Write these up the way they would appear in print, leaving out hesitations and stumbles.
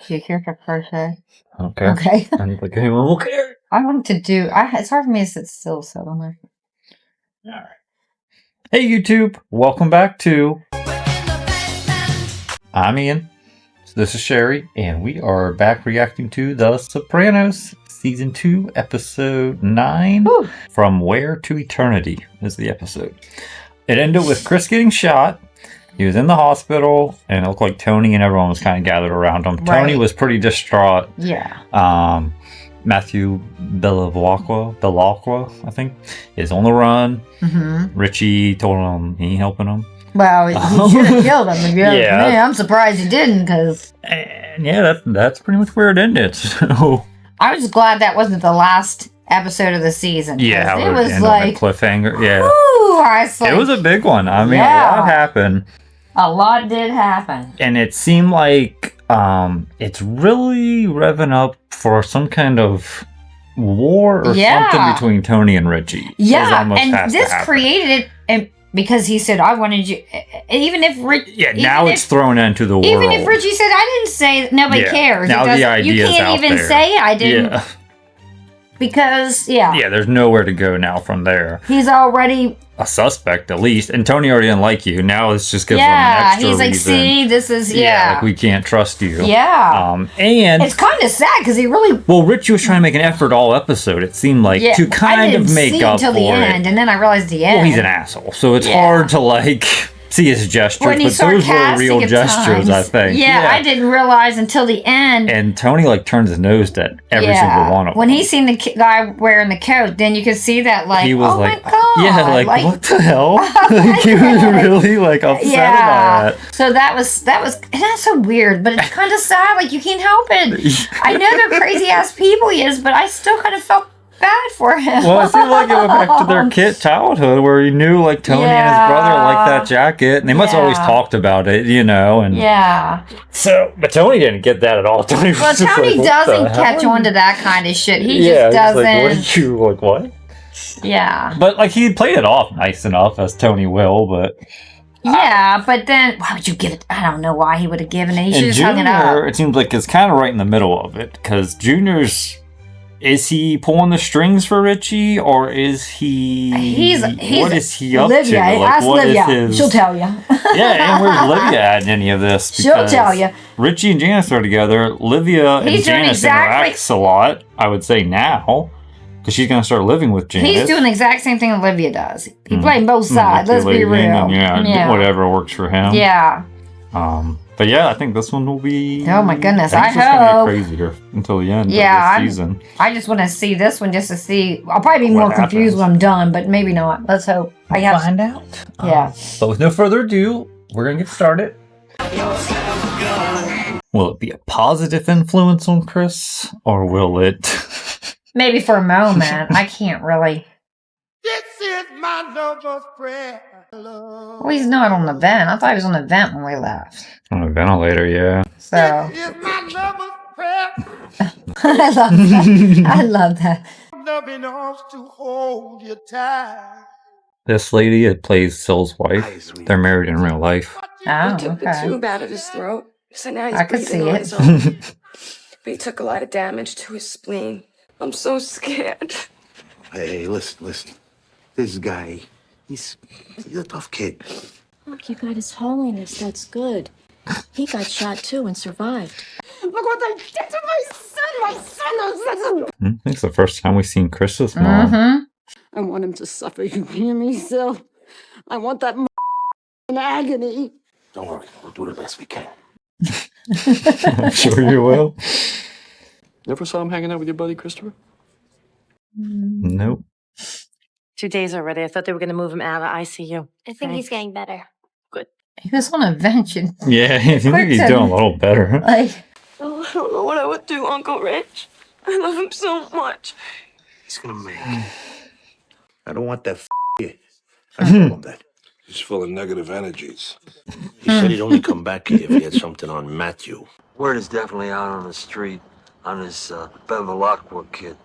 You care to crochet? Okay. Okay. I'm like, anyone will care. I want to do. It's hard for me to sit still, so I'm like. All right. Hey YouTube, welcome back to. I'm Ian. This is Sherry, and we are back reacting to The Sopranos, Season 2, Episode 9, Woo. From Where to Eternity is the episode. It ended with Chris getting shot. He was in the hospital, and it looked like Tony and everyone was kind of gathered around him. Right. Tony was pretty distraught. Yeah. Matthew Belacqua, I think, is on the run. Mm-hmm. Richie told him he ain't helping him. Well, he should have killed him. Yeah, I'm surprised he didn't, because... And yeah, that's pretty much where it ended, so... I was glad that wasn't the last episode of the season. Yeah, it was like... a cliffhanger, yeah. Woo, it was a big one. I mean, a lot happened. A lot did happen. And it seemed like it's really revving up for some kind of war or something between Tony and Richie. Yeah, and this created it because he said, I wanted you, even if Richie... Yeah, now it's thrown into the world. Even if Richie said, I didn't say, nobody cares. Now the idea's you can't even say I didn't. Yeah. Because, Yeah, there's nowhere to go now from there. He's already... a suspect, at least. And Tony already didn't like you. Now it's just gives him an extra reason. He's like, see, this is, like, we can't trust you. Yeah. And... it's kind of sad, because he really... Well, Richie was trying to make an effort all episode, it seemed like, to kind of make up for it. until the end, and then I realized the end. Well, he's an asshole, so it's hard to, like... see his gestures, but those were real gestures, I think. Yeah, I didn't realize until the end. And Tony, like, turns his nose at every single one of them. When he seen the guy wearing the coat, then you could see that, like, he was my God. Yeah, like, what the hell? Like, he was really, like, upset about that. So that was, and that's so weird, but it's kind of sad. Like, you can't help it. I know they're crazy-ass people he is, but I still kind of felt bad for him. Well, it seemed like it went back to their childhood where he knew, like, Tony and his brother liked that jacket, and they must have always talked about it, you know, and so, but Tony didn't get that at all. Tony doesn't catch on to that kind of shit. He just doesn't. Like, what are you, like, what? Yeah. But, like, he played it off nice enough, as Tony will, but... yeah, but then, why would you give it? I don't know why he would have given it. He should have hung it up. It seems like it's kind of right in the middle of it, because Junior's... is he pulling the strings for Richie, or is he... He's what is he up Livia, to? Like, ask Livia. She'll tell you. Yeah, and where's Livia at in any of this? She'll tell you. Richie and Janice are together. Livia and Janice interacts a lot, I would say now, because she's going to start living with Janice. He's doing the exact same thing Olivia does. He played both sides, let's be real. And, whatever works for him. Yeah. But yeah, I think this one will be... oh my goodness, I hope. It's going to be crazier until the end of the season. I just want to see this one just to see. I'll probably be more confused when I'm done, but maybe not. Let's hope. We'll find out. Yeah. But with no further ado, we're going to get started. Will it be a positive influence on Chris, or will it... maybe for a moment. I can't really... this is my lover's prayer. Well, he's not on the vent. I thought he was on the vent when we left. On a ventilator, yeah. So. This is my lover's prayer. I love that. I love that. Loving arms to hold you tight. This lady, it plays Sil's wife. They're married in real life. Oh, he took the tube out of his throat, so now he's I could see on it. his own. But he took a lot of damage to his spleen. I'm so scared. Hey, listen. This guy, he's a tough kid. Look, you got His Holiness. That's good. He got shot too and survived. Look what they did to my son. I think it's the first time we've seen Chris's mom. Mm-hmm. I want him to suffer. You hear me, Sil? I want that in agony. Don't worry, we'll do the best we can. I'm sure you will. Never saw him hanging out with your buddy, Christopher? Nope. 2 days already. I thought they were going to move him out of ICU. I think he's getting better. Good. He was on a bench. Yeah, I think he's doing a little better. Like, Oh, I don't know what I would do, Uncle Rich. I love him so much. He's gonna make. I don't want that kid. I told him that. He's full of negative energies. He said he'd only come back here if he had something on Matthew. Word is definitely out on the street on this Bevilacqua kid.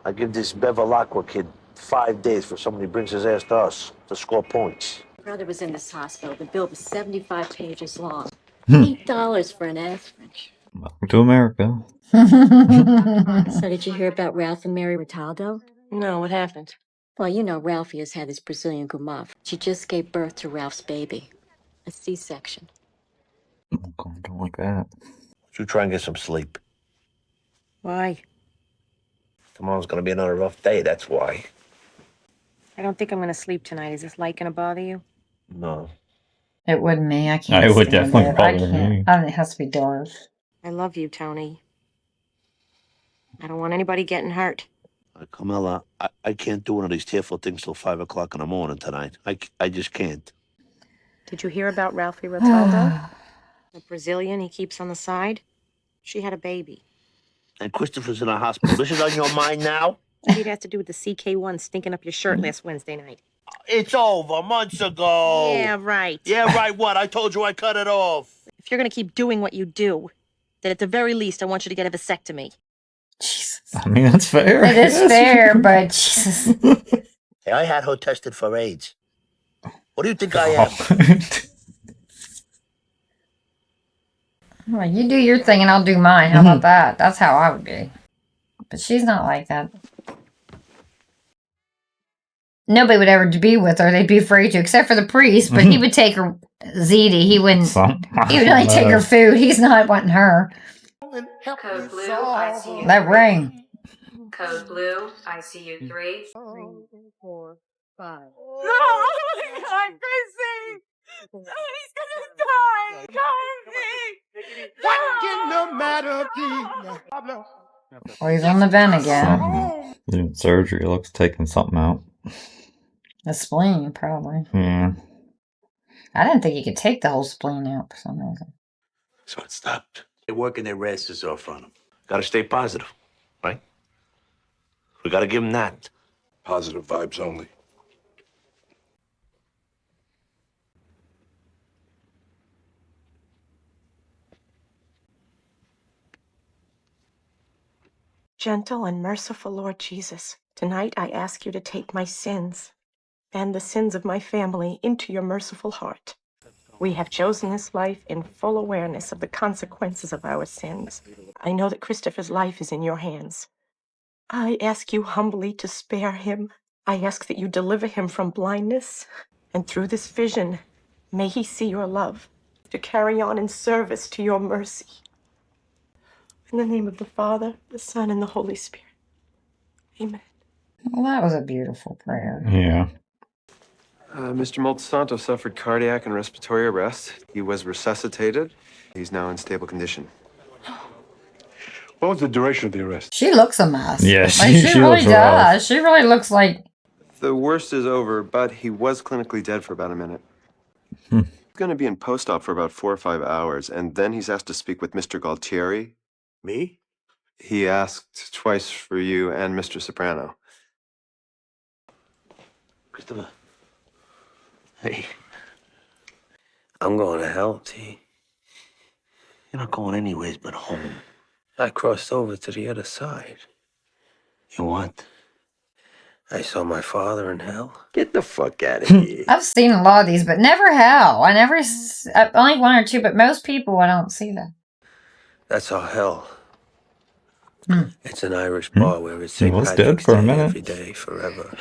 I give this Bevilacqua kid 5 days for somebody brings his ass to us to score points. Brother was in this hospital. The bill was 75 pages long. $8 for an aspirin. Welcome to America. So did you hear about Ralph and Mary Ritaldo? No, what happened? Well, you know Ralphie has had this Brazilian gumaf. She just gave birth to Ralph's baby. A C-section. Oh, God, don't like that. You try and get some sleep. Why? Tomorrow's gonna be another rough day, that's why. I don't think I'm gonna sleep tonight. Is this light gonna bother you? No. It wouldn't me. I can't. I would stand definitely it. I bother can't. me. I mean, it has to be dark. I love you, Tony. I don't want anybody getting hurt. Carmela, I can't do one of these tearful things till 5 o'clock in the morning tonight. I just can't. Did you hear about Ralphie Ritaldo? The Brazilian he keeps on the side? She had a baby. And Christopher's in a hospital. This is on your mind now? Maybe it has to do with the CK1 stinking up your shirt last Wednesday night. It's over months ago. Yeah, right. Yeah, right what? I told you I cut it off. If you're gonna keep doing what you do, then at the very least, I want you to get a vasectomy. Jesus. I mean, that's fair. It is fair, but Jesus. Hey, I had her tested for AIDS. What do you think I am? Well, you do your thing and I'll do mine. How about that? That's how I would be. But she's not like that. Nobody would ever be with her. They'd be afraid to, except for the priest. But he would take her ZD. He wouldn't. He would only take her food. He's not wanting her. Code blue, ICU. That ring. Code blue, ICU 3. 3, 4, 5. No! Oh my God, Chrissy! He's gonna die! Chrissy! What can the matter be? Oh, he's on the vent again. Doing surgery. Looks taking something out. The spleen, probably. Yeah. I didn't think you could take the whole spleen out for some reason. So it stopped. They're working their asses off on him. Gotta stay positive, right? We gotta give him that. Positive vibes only. Gentle and merciful Lord Jesus, tonight I ask you to take my sins and the sins of my family into your merciful heart. We have chosen this life in full awareness of the consequences of our sins. I know that Christopher's life is in your hands. I ask you humbly to spare him. I ask that you deliver him from blindness, and through this vision, may he see your love, to carry on in service to your mercy. In the name of the Father, the Son, and the Holy Spirit. Amen. Well, that was a beautiful prayer. Yeah. Mr. Montesanto suffered cardiac and respiratory arrest. He was resuscitated. He's now in stable condition. What was the duration of the arrest? She looks a mess. Yeah, she she really looks does. rough. She really looks like. The worst is over, but he was clinically dead for about a minute. He's going to be in post-op for about 4 or 5 hours, and then he's asked to speak with Mr. Galtieri. Me? He asked twice for you and Mr. Soprano. Christopher. Hey. I'm going to hell, T. You're not going anyways but home. I crossed over to the other side. You what? I saw my father in hell. Get the fuck out of here. I've seen a lot of these, but never hell. Only one or two, but most people I don't see that. That's our hell. It's an Irish bar where it's He St. was dead Patrick's for a Day minute. every day, forever.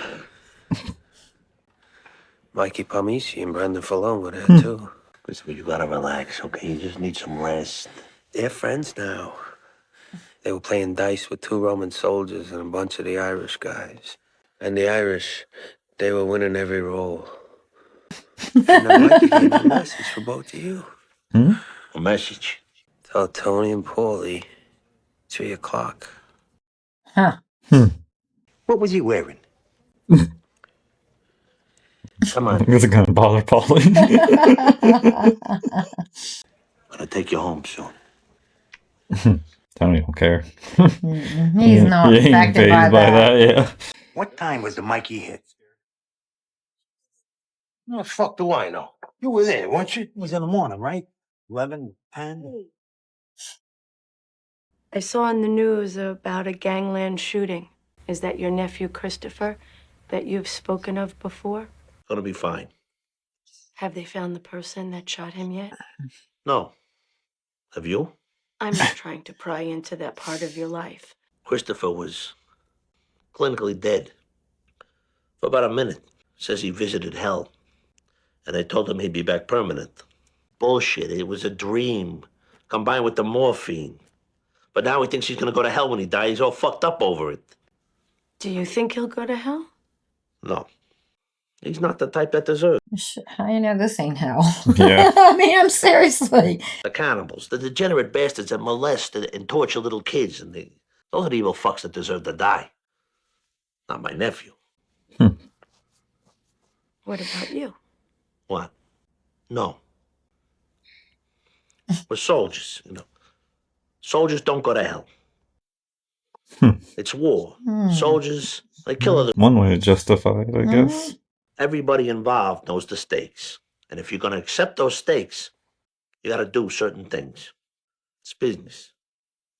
Mikey Palmisi and Brendan Falone were there too. Christopher, you gotta relax, okay? You just need some rest. They're friends now. They were playing dice with 2 Roman soldiers and a bunch of the Irish guys. And the Irish, they were winning every roll. And then Mikey gave a message for both of you. A message? Tell Tony and Paulie 3 o'clock. Huh. What was he wearing? Come on. Is it going to bother Polly? Gonna take you home soon. Tony don't care. He's not he ain't affected fazed by that. Yeah. What time was the Mikey hit? What the fuck do I know? You were there, weren't you? It was in the morning, right? 11, 10? I saw in the news about a gangland shooting. Is that your nephew, Christopher, that you've spoken of before? Gonna be fine. Have they found the person that shot him yet? No. Have you? I'm not trying to pry into that part of your life. Christopher was clinically dead for about a minute. Says he visited hell, and they told him he'd be back permanent. Bullshit. It was a dream, combined with the morphine. But now he thinks he's gonna go to hell when he dies. He's all fucked up over it. Do you think he'll go to hell? No. He's not the type that deserves. How you know this ain't hell? Yeah. I mean, I'm seriously. The cannibals, the degenerate bastards that molest and torture little kids, and those are the evil fucks that deserve to die. Not my nephew. What about you? What? No. We're soldiers, you know. Soldiers don't go to hell. It's war. Soldiers, they kill other. One way to justify it, I guess. Everybody involved knows the stakes. And if you're going to accept those stakes, you got to do certain things. It's business.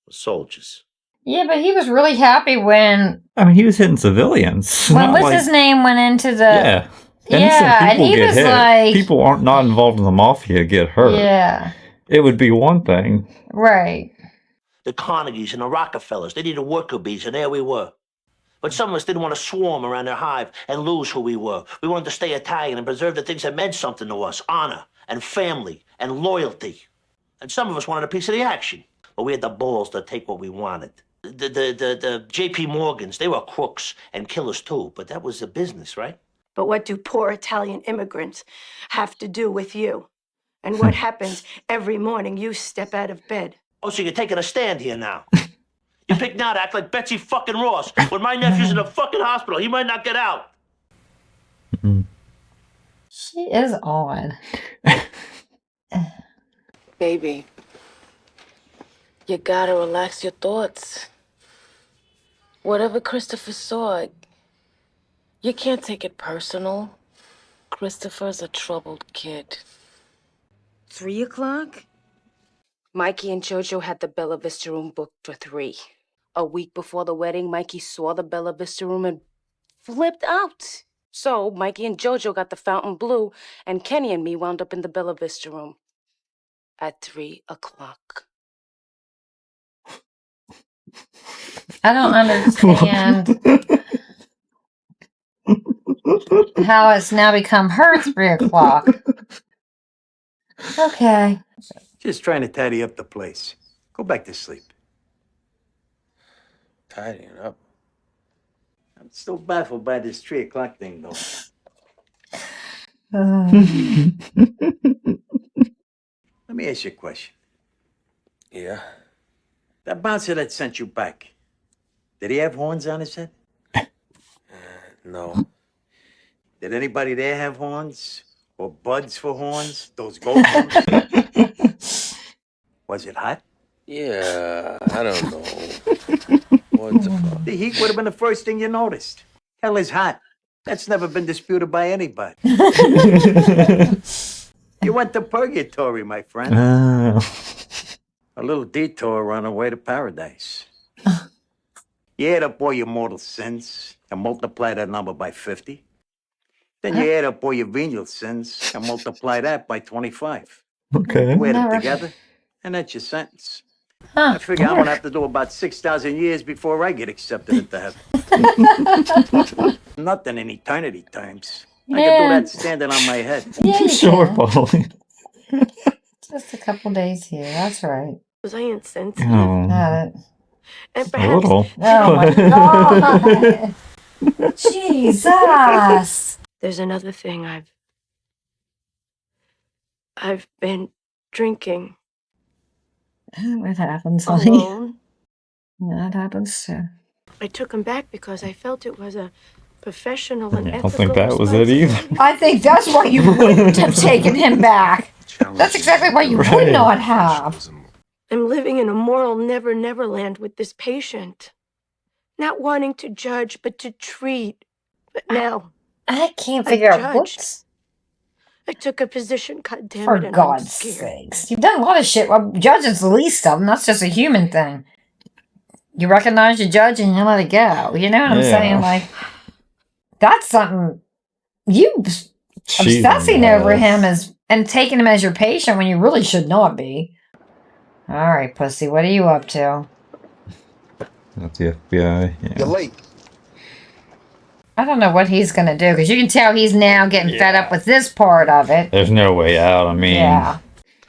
We're soldiers. Yeah, but he was really happy when I mean, he was hitting civilians. when what's his name went into the Yeah. Innocent and people he get was hit. like, People aren't not involved in the mafia get hurt. yeah, It would be one thing. right. The Carnegies and the Rockefellers, they needed worker bees, and there we were. But some of us didn't want to swarm around their hive and lose who we were. We wanted to stay Italian and preserve the things that meant something to us: honor and family and loyalty. And some of us wanted a piece of the action, but we had the balls to take what we wanted. The J.P. Morgans, they were crooks and killers too, but that was a business, right? But what do poor Italian immigrants have to do with you? And what happens every morning you step out of bed? Oh, so you're taking a stand here now? You pick now to act like Betsy fucking Ross. When my nephew's in the fucking hospital, he might not get out. She is odd. Baby, you gotta relax your thoughts. Whatever Christopher saw, you can't take it personal. Christopher's a troubled kid. 3 o'clock? Mikey and Jojo had the Bella Vista room booked for 3. A week before the wedding, Mikey saw the Bella Vista room and flipped out. So Mikey and Jojo got the Fountain Blue, and Kenny and me wound up in the Bella Vista room at 3 o'clock. I don't understand how it's now become her 3 o'clock. Okay. Just trying to tidy up the place. Go back to sleep. Tidying up. I'm still baffled by this 3 o'clock thing, though. Let me ask you a question. Yeah? That bouncer that sent you back, did he have horns on his head? No. Did anybody there have horns? Or buds for horns? Those gold ones? Was it hot? Yeah, I don't know. What the fuck? The heat would have been the first thing you noticed. Hell is hot. That's never been disputed by anybody. You went to purgatory, my friend. A little detour on the way to paradise. You add up all your mortal sins and multiply that number by 50. Then you add up all your venial sins and multiply that by 25. Okay. You add them together, and that's your sentence. I figure I'm gonna have to do about 6,000 years before I get accepted into heaven. Nothing in eternity times. I can do that standing on my head. Yeah, you Sure, can. Polly. Just a couple days here. That's right. Was I insensitive? Oh, And a perhaps little. oh my God. Jesus. there's another thing I've been drinking It happens, honey. alone. Yeah, it happens too. I took him back because I felt it was a professional and I ethical don't think that was it either. I think that's why you wouldn't have taken him back. That's exactly why you would not have. I'm living in a moral never land with this patient. Not wanting to judge, but to treat. But now, I can't figure out judged. what's. I took a position, goddammit, For and I'm God's scared. sakes. You've done a lot of shit. Well, judging's the least of them. That's just a human thing. You recognize your judge and you let it go. You know what I'm saying? Like, that's something you obsessing over him as and taking him as your patient when you really should not be. Alright, pussy, what are you up to? That's the FBI. Yeah. You're late. I don't know what he's gonna do, because you can tell he's now getting fed up with this part of it. There's no way out. I mean, Yeah.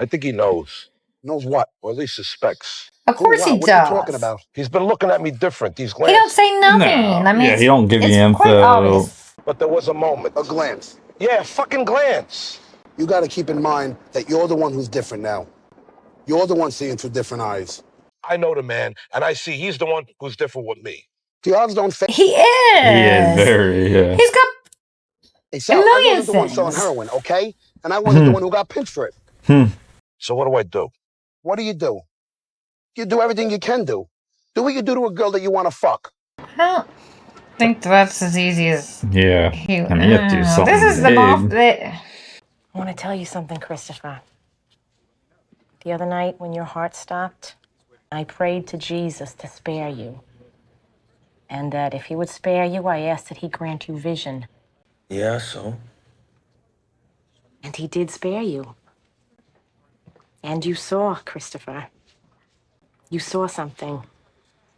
I think he knows. Knows what? Or at least suspects. Of course he What does. are you talking about? He's been looking at me different. These He don't glances. say nothing. no. I mean, Yeah, he don't give you it's quite info. obvious. But there was a moment. A glance. Yeah, a fucking glance. You got to keep in mind that you're the one who's different now. You're the one seeing through different eyes. I know the man, and I see he's the one who's different with me. The odds don't favor. He is. He is very. Yeah. He's got Hey, Sal, a million I wasn't the one selling things. heroin, okay? And I wasn't the one who got pinched for it. So what do I do? What do? You do everything you can do. Do what you do to a girl that you want to fuck. I don't think that's as easy as Yeah. he. I mean, you have to do something This is the big. most. I want to tell you something, Christopher. The other night when your heart stopped, I prayed to Jesus to spare you. And that if he would spare you, I asked that he grant you vision. Yeah, so? And he did spare you. And you saw, Christopher. You saw something.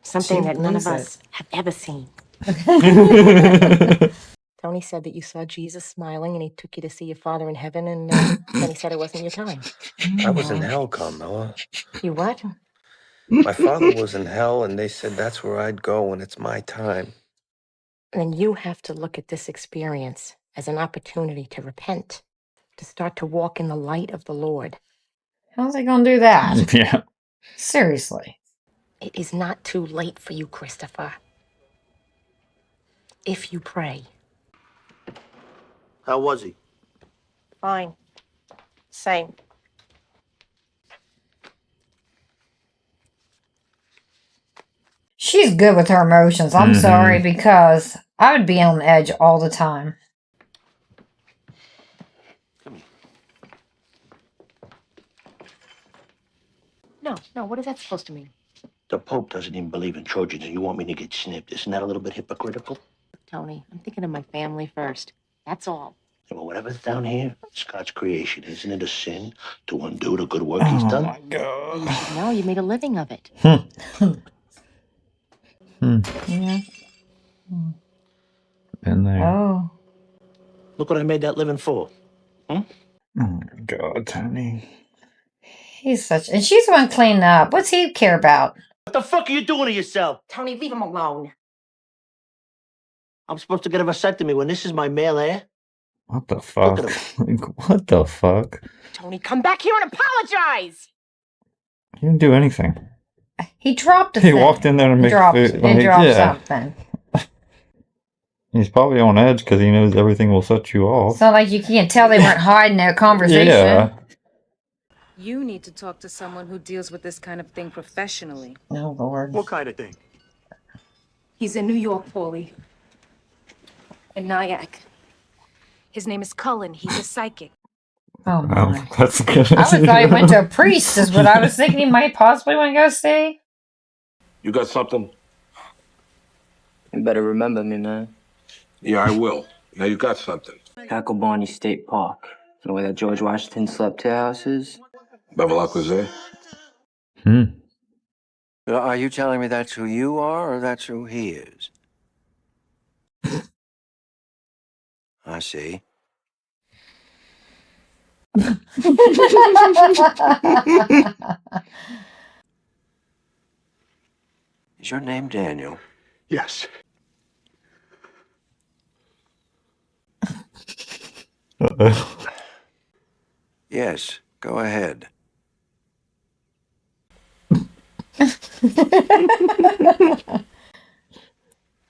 Something that none of us have ever seen. Tony said that you saw Jesus smiling and he took you to see your father in heaven, and then he said it wasn't your time. I was in hell, Carmela. You what? My father was in hell, and they said that's where I'd go when it's my time. And you have to look at this experience as an opportunity to repent, to start to walk in the light of the Lord. How's he gonna do that? Yeah. Seriously. It is not too late for you, Christopher. If you pray. How was he? Fine. Same. She's good with her emotions. I'm sorry, because I would be on edge all the time. No, what is that supposed to mean? The Pope doesn't even believe in Trojans, and you want me to get snipped. Isn't that a little bit hypocritical? Tony, I'm thinking of my family first. That's all. Yeah, well, whatever's down here, it's God's creation. Isn't it a sin to undo the good work he's done? Oh my God. You should know. You made a living of it. Yeah. Been there. Oh. Look what I made that living for. Oh my God, Tony. He's such. And she's the one cleaning up. What's he care about? What the fuck are you doing to yourself? Tony, leave him alone. I'm supposed to get a vasectomy when this is my male heir? What the fuck? Look Like, what the fuck? Tony, come back here and apologize. He didn't do anything. He dropped a He thing. walked in there to make dropped, food. He Like, dropped yeah. something. He's probably on edge because he knows everything will set you off. It's not like you can't tell they weren't hiding their conversation. Yeah. You need to talk to someone who deals with this kind of thing professionally. Oh, Lord. What kind of thing? He's in New York, Paulie. In Nyack. His name is Cullen. He's a psychic. Oh, my. Oh, that's good. I was thought he went to a priest, is what I was thinking he might possibly want to go see. You got something? You better remember me, man. Yeah, I will. Now you got something. Cacklebonny State Park. You know where that George Washington slept two houses? Beverlock was there? Are you telling me that's who you are, or that's who he is? I see. Is your name Daniel? Yes. Yes, go ahead.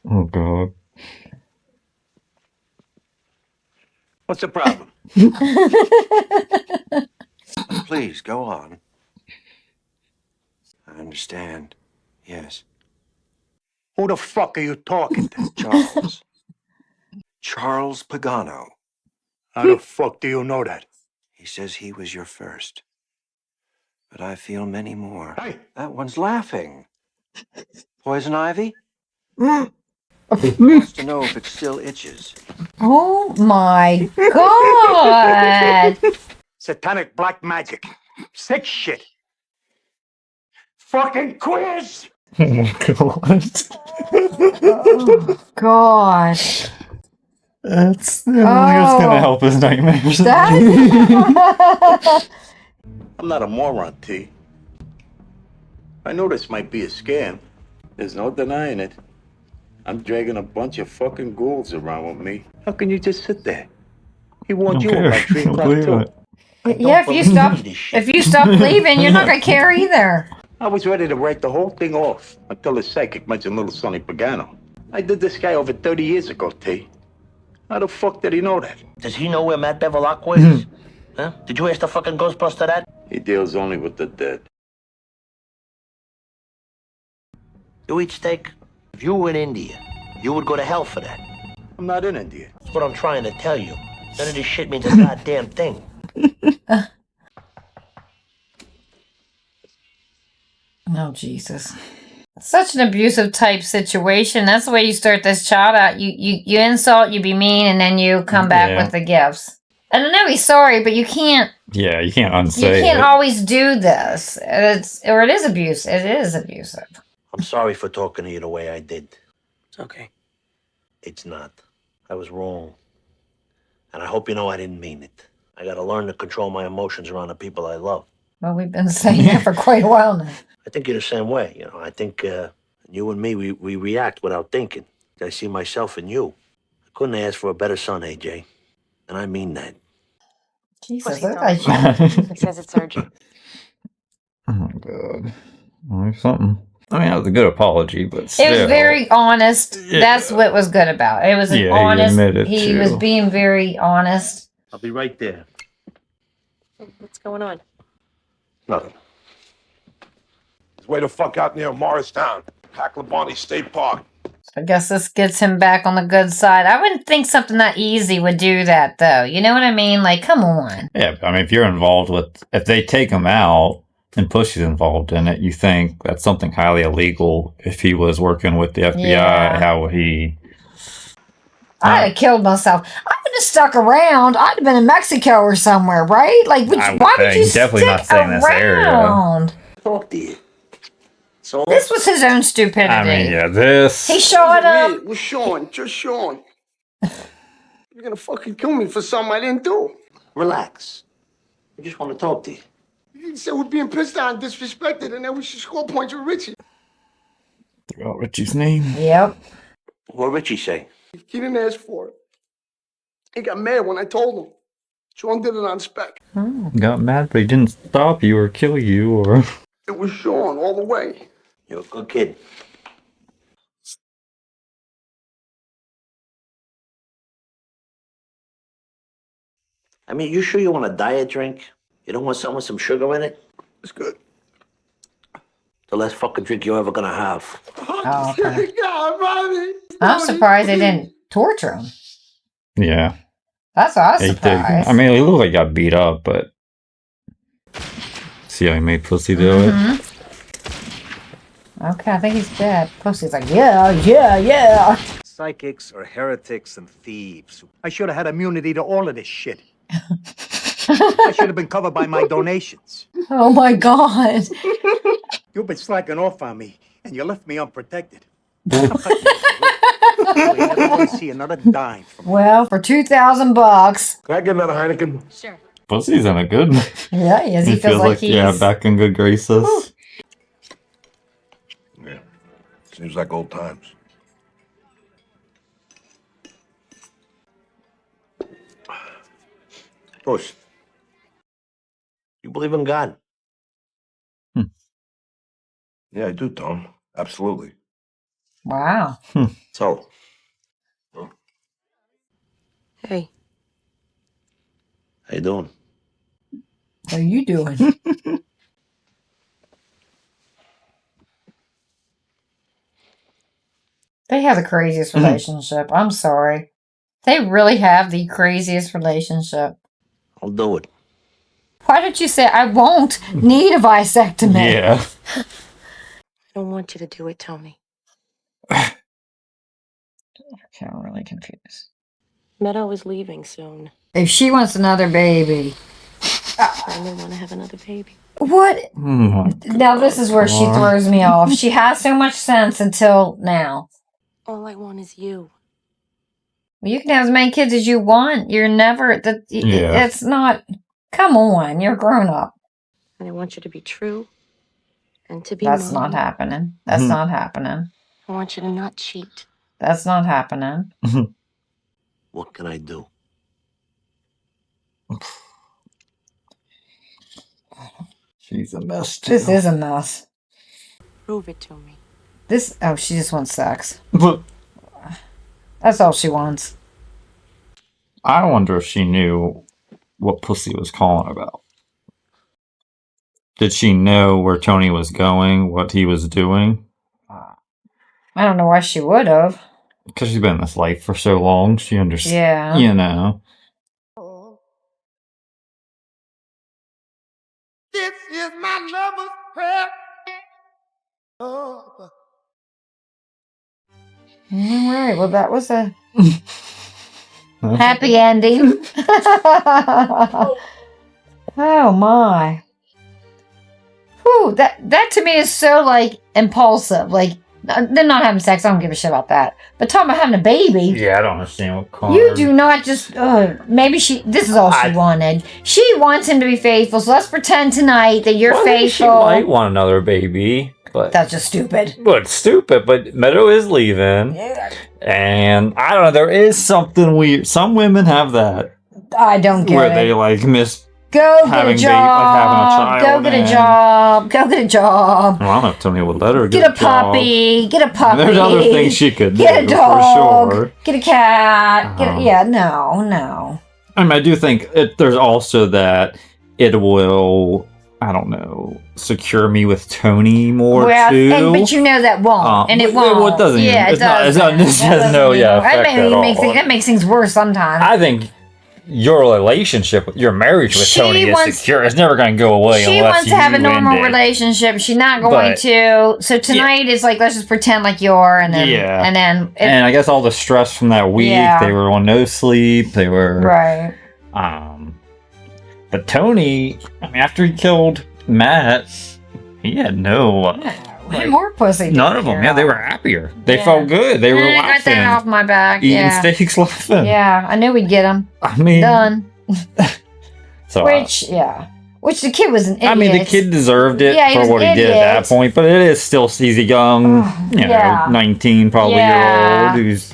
Oh, God. What's the problem? Please, go on. I understand. Yes. Who the fuck are you talking to? Charles. Charles Pagano. How the fuck do you know that? He says he was your first. But I feel many more. Hey! That one's laughing. Poison ivy? He wants to know if it still itches. Oh, my God. Satanic black magic. Sick shit. fucking quiz. Oh my god. Oh, God. That's the only thing that's gonna help his nightmares. I'm not a moron, T. I know this might be a scam. There's no denying it. I'm dragging a bunch of fucking ghouls around with me. How can you just sit there? He warned you about 3 o'clock too. Yeah, if you stop leaving, you're not gonna care either. I was ready to write the whole thing off until the psychic mentioned little Sonny Pagano. I did this guy over 30 years ago, T. How the fuck did he know that? Does he know where Matt Bevilacqua is? Huh? Did you ask the fucking Ghostbuster that? He deals only with the dead. You eat steak? If you were in India, you would go to hell for that. I'm not in India. That's what I'm trying to tell you. None of this shit means a goddamn thing. Oh, Jesus. Such an abusive type situation. That's the way you start this child out. You insult, you be mean, and then you come back with the gifts. And I know he's sorry, but you can't. Yeah, you can't unsay You can't it. always do this. It is abuse. It is abusive. I'm sorry for talking to you the way I did. It's okay. It's not. I was wrong. And I hope you know I didn't mean it. I gotta learn to control my emotions around the people I love. Well, we've been saying that for quite a while now. I think you're the same way. You know, I think you and me, we react without thinking. I see myself in you. I couldn't ask for a better son, AJ. And I mean that. Jesus, He says it's urgent. Oh god. Well, something. I mean, that was a good apology, but still. It was very honest. Yeah. That's what was good about it. It was an honest. He admitted He to. was being very honest. I'll be right there. What's going on? Nothing. He's way the fuck out near Morristown, Hacklebarney State Park. I guess this gets him back on the good side. I wouldn't think something that easy would do that, though. You know what I mean? Like, come on. Yeah, I mean, if you're involved with, if they take him out and Pussy's involved in it, you think that's something highly illegal. If he was working with the FBI, Yeah. how he... I'd have killed myself. I would have stuck around. I'd have been in Mexico or somewhere, right? Like, why would you definitely stick not stay in this area. around? Talk to you. So This was his own stupidity. I mean, yeah, this... He showed up. It was Sean, just Sean. You're gonna fucking kill me for something I didn't do. Relax. I just want to talk to you. You said we're being pissed on, disrespected, and then we should score points with Richie. Forgot Richie's name. Yep. What Richie say? He didn't ask for it. He got mad when I told him. Sean did it on spec. Got mad, but he didn't stop you or kill you or... It was Sean all the way. You're a good kid. I mean, you sure you want a diet drink? You don't want something with some sugar in it? It's good. The last fucking drink you're ever gonna have. Oh, okay. God, Bobby. I'm surprised they didn't torture him. Yeah. That's what I was He did. surprised. I mean, he looked like he got beat up, but... See how he made Pussy do it? Okay, I think he's dead. Pussy's like, yeah. Psychics are heretics and thieves. I should have had immunity to all of this shit. I should have been covered by my donations. Oh my God. You've been slacking off on me, and you left me unprotected. You never want to see another dime from me. Well, for $2,000. Can I get another Heineken? Sure. Pussy's in a good... Yeah, he is. He feels like he's... yeah, back in good graces. Yeah. Seems like old times. Push. You believe in God? Yeah, I do, Tom. Absolutely. Wow. So, Hey. how you doing? How are you doing? They have the craziest relationship. I'm sorry. They really have the craziest relationship. I'll do it. Why don't you say, I won't need a vasectomy? Yeah. I don't want you to do it, Tony. Okay, I'm really confused. Meadow is leaving soon. If she wants another baby, I may want to have another baby. What? Mm-hmm. Now this is where she throws me off. She has so much sense until now. All I want is you. You can have as many kids as you want. You're never... It's not... Come on. You're grown up. And I want you to be true and to be That's mine. not happening. That's not happening. I want you to not cheat. That's not happening. What can I do? She's a mess, too. This is a mess. Prove it to me. This... Oh, she just wants sex. That's all she wants. I wonder if she knew what Pussy was calling about. Did she know where Tony was going, what he was doing? I don't know why she would have. Because she's been in this life for so long, she understands. Yeah. You know. This is my lover's prayer. Oh. All right. Well, that was a happy ending. Oh my. Whew, that to me is so like impulsive. Like they're not having sex. I don't give a shit about that. But talking about having a baby. Yeah, I don't understand what Carm... You do not just... maybe she... This is all she wanted. She wants him to be faithful, so let's pretend tonight that you're faithful. She might want another baby, but... That's just stupid. But it's stupid, but Meadow is leaving. Yeah. And, I don't know, there is something weird. Some women have that. I don't get where it. they, like, miss... Go get a job. Having a child. Go get a job. Go get a job. Well, I don't know if Tony would let her get a puppy. Get a puppy. There's other things she could get do, a dog. for sure. Get a cat. No. I mean, I do think there's also that it will, I don't know, secure me with Tony more too. But you know that won't, and it won't. Well, it doesn't. Yeah, it does. It has no effect at all. That makes things worse sometimes. I think your relationship, your marriage with Tony is secure. It's never going to go away unless you She wants to have a normal relationship. She's not going to. So tonight is like, let's just pretend like you're, and then, and I guess all the stress from that week, they were on no sleep. They were right. But Tony, I mean, after he killed Matt, he had no. More pussy. None of them. Yeah, they were happier. They felt good. They were laughing. I got that off my back. Eating steaks, laughing. Yeah, I knew we'd get them. I mean, done. So, which the kid was an idiot. I mean, the kid deserved it for what he did at that point, but it is still, he's a young, 19 probably year old who's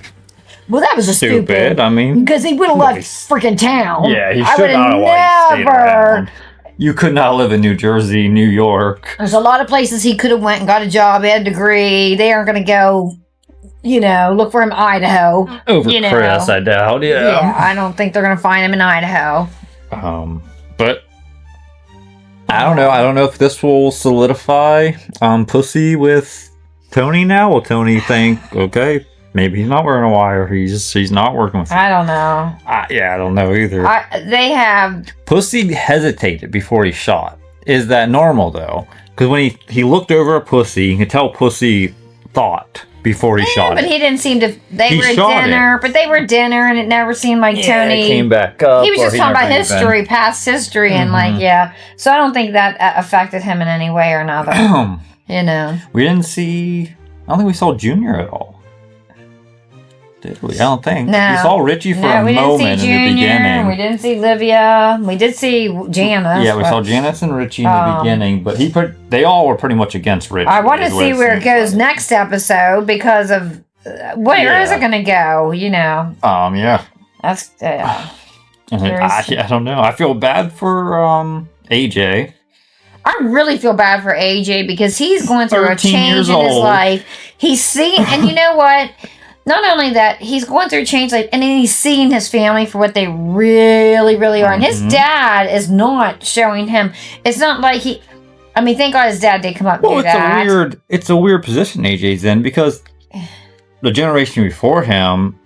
that was stupid. I mean, because he would have left freaking town. Yeah, he should not have stayed around. You could not live in New Jersey, New York. There's a lot of places he could have went and got a job, had a degree. They aren't going to go, look for him in Idaho. Over Chris, I doubt. Yeah, I don't think they're going to find him in Idaho. But I don't know. I don't know if this will solidify Pussy with Tony now. Will Tony think, okay, maybe he's not wearing a wire. He's not working with him. I don't know. I don't know either. They have... Pussy hesitated before he shot. Is that normal, though? Because when he looked over at Pussy, you could tell Pussy thought before he shot but it. he didn't seem to... They were at dinner, and it never seemed like Tony... It came back up. He was just talking about history, past history, and So I don't think that affected him in any way or another. We didn't see... I don't think we saw Junior at all. Did we? I don't think. No. We saw Richie for a moment in the beginning. We didn't see Livia. We did see Janice. Yeah, we saw Janice and Richie in the beginning, but they all were pretty much against Richie. I want to see where it goes next episode because of where is it going to go? Yeah. That's I don't know. I feel bad for AJ. I really feel bad for AJ because he's going through a change in his life. He's seeing, and you know what? Not only that, he's going through a change, and then he's seeing his family for what they really, really are. And his dad is not showing him. It's not like thank God his dad did come up and do that. It's a weird position AJ's in because the generation before him,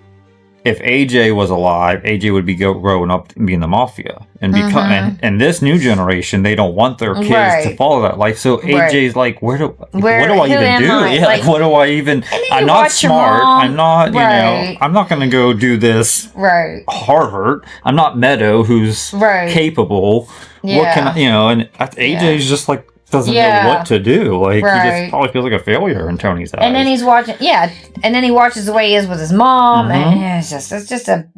if AJ was alive, AJ would be growing up and be in the mafia, and because and this new generation, they don't want their kids to follow that life. So AJ's like, what do I even do? Yeah, like, what do I even? I'm not smart. I'm not, you know, I'm not going to go do this. Harvard. I'm not Meadow, who's capable. What can I, you know? And AJ's just like. Doesn't know what to do. Like, he just probably feels like a failure in Tony's eyes. And then he's watching, and then he watches the way he is with his mom, and it's just a,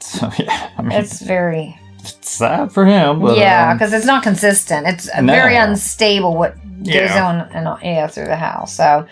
So, I mean, it's very... It's sad for him, but... Yeah, because it's not consistent. It's very unstable what goes on and, through the house, so...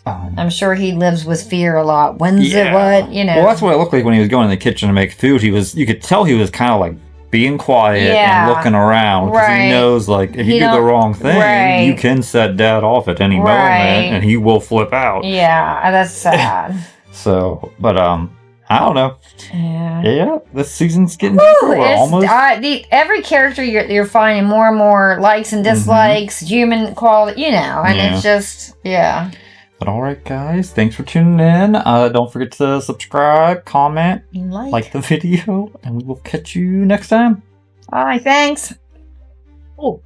I'm sure he lives with fear a lot. When's it what, you know? Well, that's what it looked like when he was going in the kitchen to make food. You could tell he was kind of like being quiet and looking around because he knows, like, if you do the wrong thing, you can set Dad off at any moment, and he will flip out. Yeah, that's sad. So, but I don't know. Yeah, this season's getting almost. Every character you're finding more and more likes and dislikes, human quality, you know, and it's just But alright, guys, thanks for tuning in. Don't forget to subscribe, comment, like the video, and we will catch you next time. Alright, thanks. Oh.